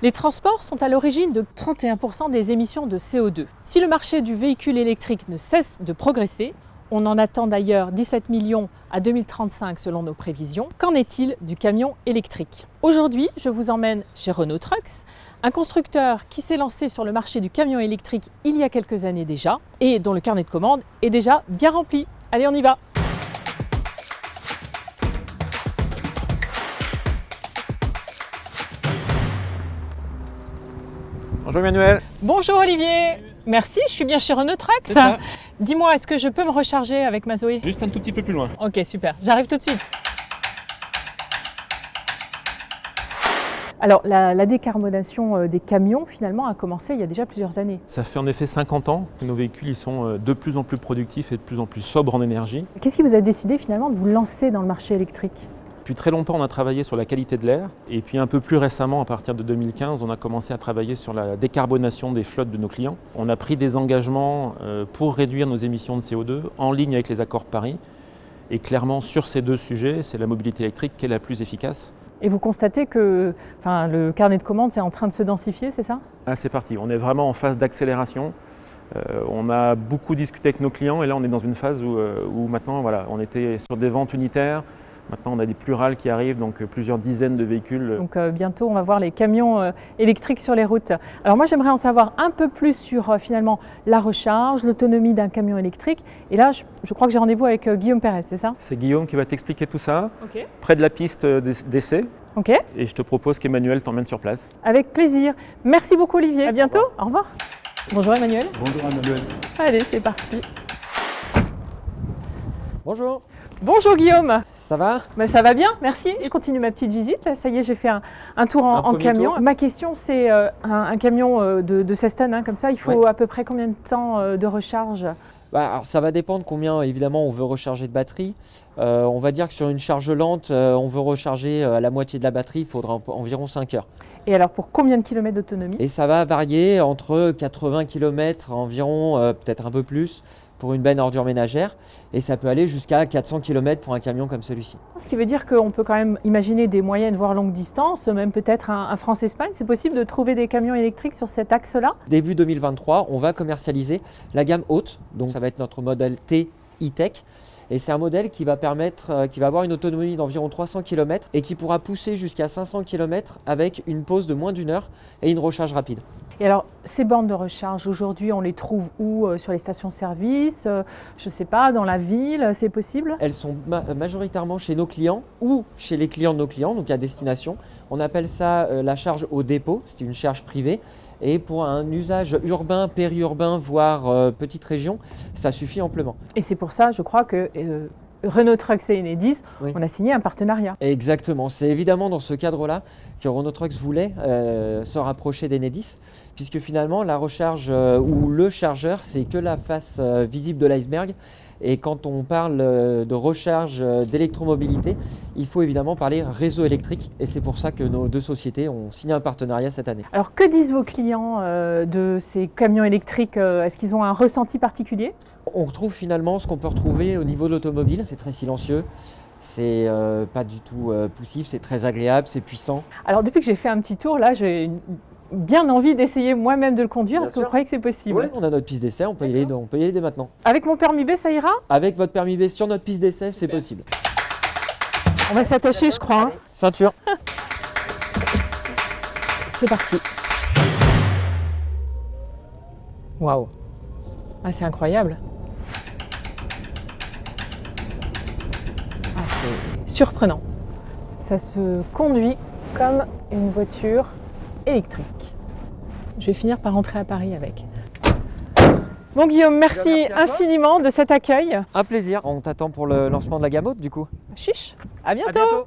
Les transports sont à l'origine de 31% des émissions de CO2. Si le marché du véhicule électrique ne cesse de progresser, on en attend d'ailleurs 17 millions à 2035 selon nos prévisions, qu'en est-il du camion électrique? Aujourd'hui, je vous emmène chez Renault Trucks, un constructeur qui s'est lancé sur le marché du camion électrique il y a quelques années déjà et dont le carnet de commandes est déjà bien rempli. Allez, on y va! Bonjour Emmanuel. Bonjour Olivier. Merci, je suis bien chez Renault Trucks. C'est ça. Dis-moi, est-ce que je peux me recharger avec ma Zoé? Juste un tout petit peu plus loin. Ok, super. J'arrive tout de suite. Alors, la décarbonation des camions, finalement, a commencé il y a déjà plusieurs années. Ça fait en effet 50 ans que nos véhicules ils sont de plus en plus productifs et de plus en plus sobres en énergie. Qu'est-ce qui vous a décidé finalement de vous lancer dans le marché électrique? Depuis très longtemps, on a travaillé sur la qualité de l'air et puis un peu plus récemment, à partir de 2015, on a commencé à travailler sur la décarbonation des flottes de nos clients. On a pris des engagements pour réduire nos émissions de CO2 en ligne avec les accords de Paris. Et clairement, sur ces deux sujets, c'est la mobilité électrique qui est la plus efficace. Et vous constatez que le carnet de commandes est en train de se densifier, c'est ça? Ah, c'est parti, on est vraiment en phase d'accélération. On a beaucoup discuté avec nos clients et là on est dans une phase où maintenant voilà, on était sur des ventes unitaires. Maintenant, on a des plurales qui arrivent, donc plusieurs dizaines de véhicules. Donc bientôt, on va voir les camions électriques sur les routes. Alors moi, j'aimerais en savoir un peu plus sur finalement la recharge, l'autonomie d'un camion électrique. Et là, je crois que j'ai rendez-vous avec Guillaume Pérez, c'est ça? C'est Guillaume qui va t'expliquer tout ça, Ok. près de la piste d'essai. Ok. Et je te propose qu'Emmanuel t'emmène sur place. Avec plaisir. Merci beaucoup, Olivier. À bientôt. Au revoir. Bonjour, Emmanuel. Bonjour Emmanuel. Allez, c'est parti. Bonjour, Bonjour, Guillaume. ça va? Ça va bien, merci. Je continue ma petite visite. Là, ça y est, j'ai fait un tour en premier camion. tour. Ma question, c'est un camion de 16 tonnes, hein, comme ça, il faut Ouais. à peu près combien de temps de recharge? Alors, ça va dépendre combien évidemment on veut recharger de batterie. On va dire que sur une charge lente, on veut recharger à la moitié de la batterie, il faudra environ 5 heures. Et alors, pour combien de kilomètres d'autonomie? Et ça va varier entre 80 km environ, peut-être un peu plus, pour une benne ordure ménagère. Et ça peut aller jusqu'à 400 km pour un camion comme celui-ci. Ce qui veut dire qu'on peut quand même imaginer des moyennes, voire longues distances, même peut-être un France-Espagne. C'est possible de trouver des camions électriques sur cet axe-là? Début 2023, on va commercialiser la gamme haute, donc ça va être notre modèle T e-Tech. Et c'est un modèle qui va avoir une autonomie d'environ 300 km et qui pourra pousser jusqu'à 500 km avec une pause de moins d'une heure et une recharge rapide. Et alors, ces bornes de recharge, aujourd'hui, on les trouve où? Sur les stations-service, je ne sais pas, dans la ville, c'est possible? Elles sont majoritairement chez nos clients ou chez les clients de nos clients, donc à destination. On appelle ça la charge au dépôt, c'est une charge privée. Et pour un usage urbain, périurbain, voire petite région, ça suffit amplement. Et c'est pour ça, je crois que Renault Trucks et Enedis, Oui. on a signé un partenariat. Exactement, c'est évidemment dans ce cadre-là que Renault Trucks voulait se rapprocher d'Enedis, puisque finalement la recharge ou le chargeur, c'est que la face visible de l'iceberg. Et quand on parle de recharge d'électromobilité, il faut évidemment parler réseau électrique. Et c'est pour ça que nos deux sociétés ont signé un partenariat cette année. Alors, que disent vos clients de ces camions électriques? Est-ce qu'ils ont un ressenti particulier? On retrouve finalement ce qu'on peut retrouver au niveau de l'automobile. C'est très silencieux, c'est pas du tout poussif, c'est très agréable, c'est puissant. Alors, depuis que j'ai fait un petit tour, là, j'ai bien envie d'essayer moi-même de le conduire. Bien Est-ce que vous sûr. croyez que c'est possible? Ouais, on a notre piste d'essai, on peut y aller dès maintenant. Avec mon permis B, ça ira? Avec votre permis B sur notre piste d'essai, c'est possible. On va s'attacher, je crois, hein. Ceinture. C'est parti. Waouh. Ah, c'est incroyable. Ah, c'est surprenant. Ça se conduit comme une voiture électrique. Je vais finir par rentrer à Paris avec. Bon Guillaume, merci infiniment de cet accueil. Un plaisir. On t'attend pour le lancement de la gamme haute du coup. Chiche, à bientôt. À bientôt.